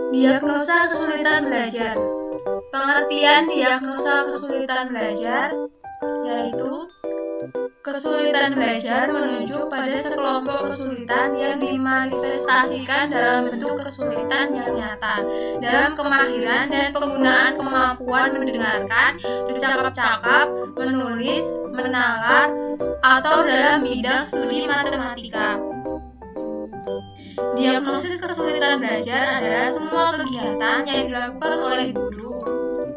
Diagnosa kesulitan belajar. Pengertian diagnosa kesulitan belajar yaitu kesulitan belajar menunjuk pada sekelompok kesulitan yang dimanifestasikan dalam bentuk kesulitan yang nyata dalam kemahiran dan penggunaan kemampuan mendengarkan, bercakap-cakap, menulis, menalar, atau dalam bidang studi matematika. Diagnosis kesulitan belajar adalah semua kegiatan yang dilakukan oleh guru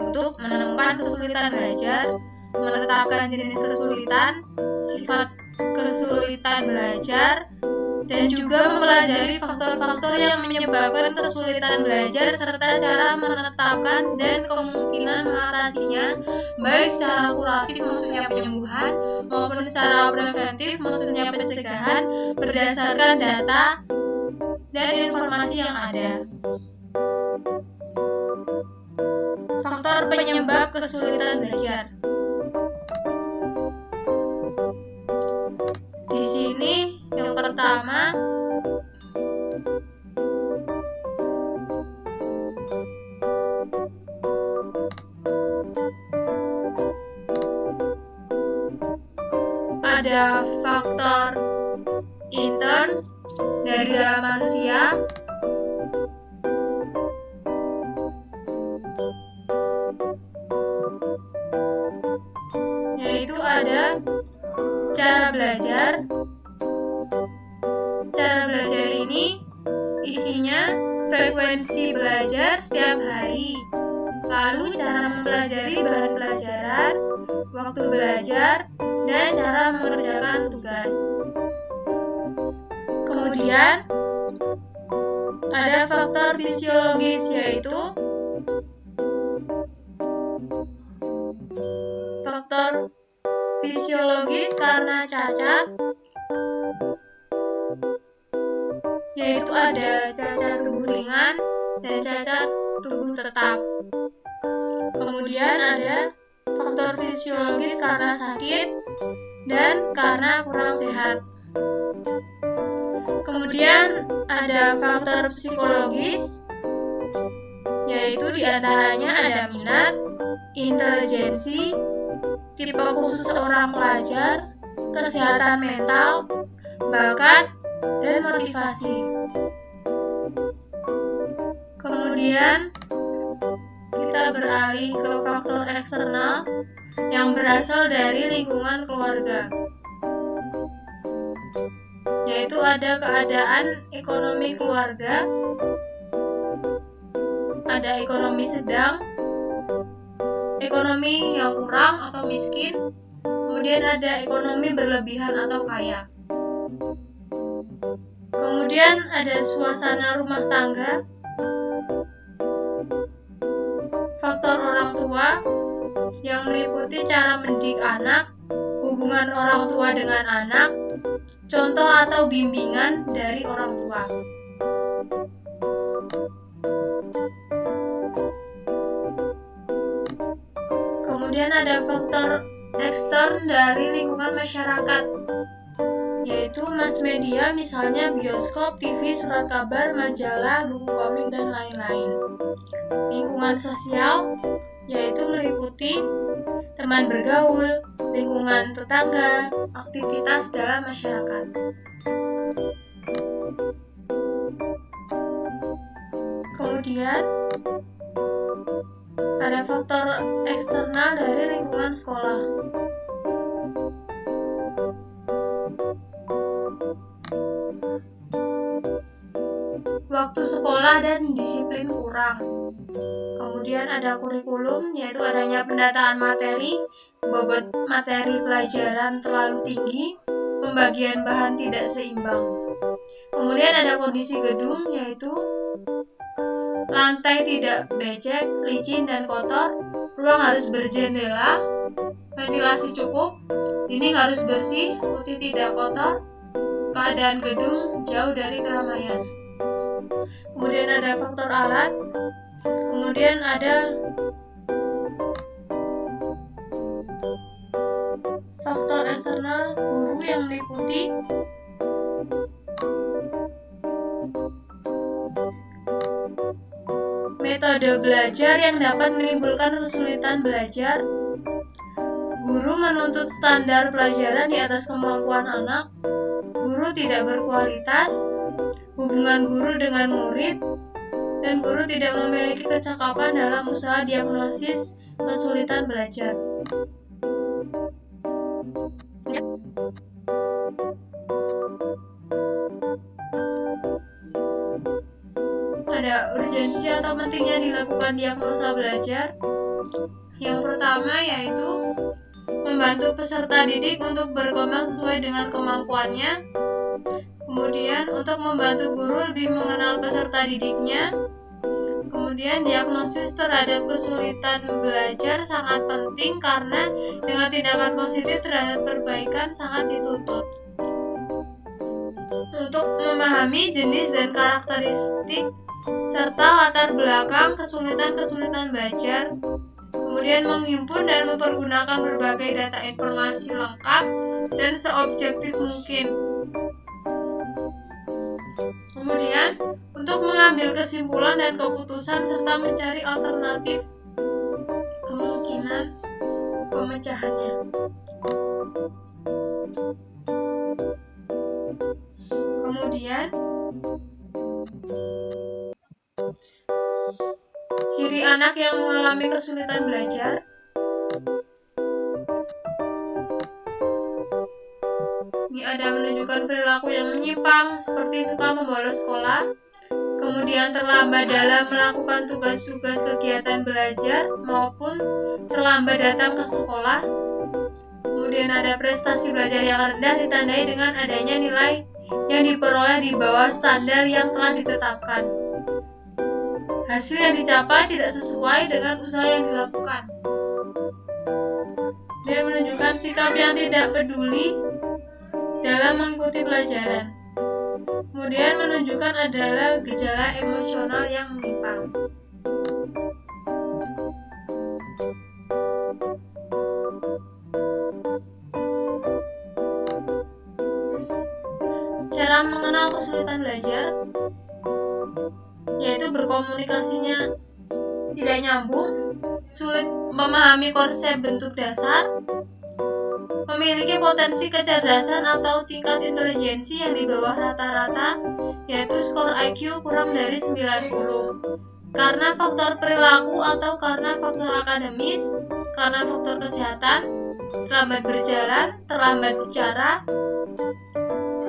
untuk menemukan kesulitan belajar, menetapkan jenis kesulitan, sifat kesulitan belajar, dan juga mempelajari faktor-faktor yang menyebabkan kesulitan belajar serta cara menetapkan dan kemungkinan mengatasinya, baik secara kuratif maksudnya penyembuhan maupun secara preventif maksudnya pencegahan berdasarkan data dan informasi yang ada. Faktor penyebab kesulitan belajar. Di sini yang pertama ada faktor intern dari dalam manusia, yaitu ada cara belajar. Cara belajar ini isinya frekuensi belajar setiap hari, lalu cara mempelajari bahan pelajaran, waktu belajar, dan cara mengerjakan tugas. Kemudian ada faktor fisiologis, yaitu faktor fisiologis karena cacat, yaitu ada cacat tubuh ringan dan cacat tubuh tetap. Kemudian ada faktor fisiologis karena sakit dan karena kurang sehat. Kemudian ada faktor psikologis, yaitu diantaranya ada minat, intelijensi, tipe khusus seorang pelajar, kesehatan mental, bakat, dan motivasi. Kemudian kita beralih ke faktor eksternal yang berasal dari lingkungan keluarga, yaitu ada keadaan ekonomi keluarga, ada ekonomi sedang, ekonomi yang kurang atau miskin, kemudian ada ekonomi berlebihan atau kaya. Kemudian ada suasana rumah tangga, faktor orang tua yang meliputi cara mendidik anak, hubungan orang tua dengan anak, contoh atau bimbingan dari orang tua. Kemudian ada faktor ekstern dari lingkungan masyarakat, yaitu mass media, misalnya bioskop, TV, surat kabar, majalah, buku komik, dan lain-lain. Lingkungan sosial, yaitu meliputi teman bergaul, lingkungan tetangga, aktivitas dalam masyarakat. Kemudian ada faktor eksternal dari lingkungan sekolah. Waktu sekolah dan disiplin kurang. Kemudian ada kurikulum, yaitu adanya pendataan materi, bobot materi pelajaran terlalu tinggi, pembagian bahan tidak seimbang. Kemudian ada kondisi gedung, yaitu lantai tidak becek, licin, dan kotor, ruang harus berjendela, ventilasi cukup, dinding harus bersih, putih tidak kotor, keadaan gedung jauh dari keramaian. Kemudian ada faktor alat, kemudian ada faktor eksternal guru yang meliputi metode belajar yang dapat menimbulkan kesulitan belajar. Guru menuntut standar pelajaran di atas kemampuan anak. Guru tidak berkualitas. Hubungan guru dengan murid. Dan guru tidak memiliki kecakapan dalam usaha diagnosis kesulitan belajar. Ada urgensi atau pentingnya dilakukan diagnosa belajar. Yang pertama yaitu membantu peserta didik untuk berkembang sesuai dengan kemampuannya. Kemudian untuk membantu guru lebih mengenal peserta didiknya. Kemudian diagnosis terhadap kesulitan belajar sangat penting karena dengan tindakan positif terhadap perbaikan sangat dituntut. Untuk memahami jenis dan karakteristik serta latar belakang kesulitan-kesulitan belajar, kemudian menghimpun dan mempergunakan berbagai data informasi lengkap dan seobjektif mungkin. Kemudian, untuk mengambil kesimpulan dan keputusan serta mencari alternatif kemungkinan pemecahannya. Kemudian, ciri anak yang mengalami kesulitan belajar. Ini ada menunjukkan perilaku yang menyimpang seperti suka membolos sekolah, kemudian terlambat dalam melakukan tugas-tugas kegiatan belajar maupun terlambat datang ke sekolah. Kemudian ada prestasi belajar yang rendah ditandai dengan adanya nilai yang diperoleh di bawah standar yang telah ditetapkan. Hasil yang dicapai tidak sesuai dengan usaha yang dilakukan. Dan menunjukkan sikap yang tidak peduli dalam mengikuti pelajaran. Kemudian menunjukkan adalah gejala emosional yang menyimpang. Cara mengenal kesulitan belajar yaitu berkomunikasinya tidak nyambung, sulit memahami konsep bentuk dasar, memiliki potensi kecerdasan atau tingkat intelijensi yang di bawah rata-rata, yaitu skor IQ kurang dari 90. Karena faktor perilaku atau karena faktor akademis, karena faktor kesehatan, terlambat berjalan, terlambat bicara,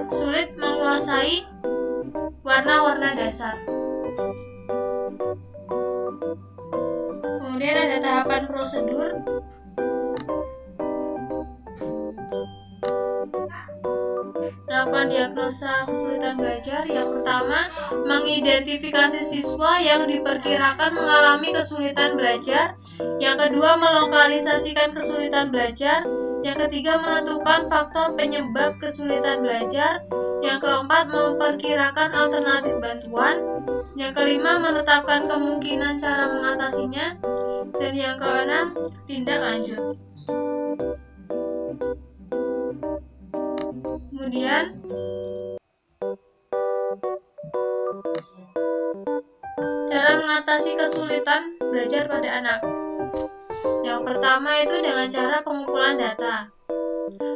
sulit menguasai warna-warna dasar. Kemudian ada tahapan prosedur. Melakukan diagnosa kesulitan belajar. Yang pertama, mengidentifikasi siswa yang diperkirakan mengalami kesulitan belajar. Yang kedua, melokalisasikan kesulitan belajar. Yang ketiga, menentukan faktor penyebab kesulitan belajar. Yang keempat, memperkirakan alternatif bantuan. Yang kelima, menetapkan kemungkinan cara mengatasinya. Dan yang keenam, tindak lanjut. Kemudian, cara mengatasi kesulitan belajar pada anak. Yang pertama itu dengan cara pengumpulan data.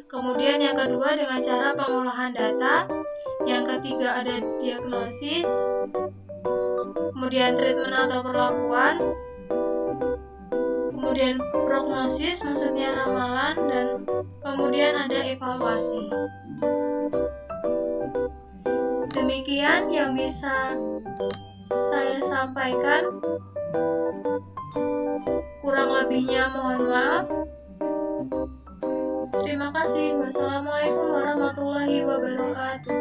Kemudian yang kedua dengan cara pengolahan data. Yang ketiga ada diagnosis. Kemudian treatment atau perlakuan. Kemudian prognosis, maksudnya ramalan, dan kemudian ada evaluasi. Demikian yang bisa saya sampaikan. Kurang lebihnya mohon maaf. Terima kasih. Wassalamualaikum warahmatullahi wabarakatuh.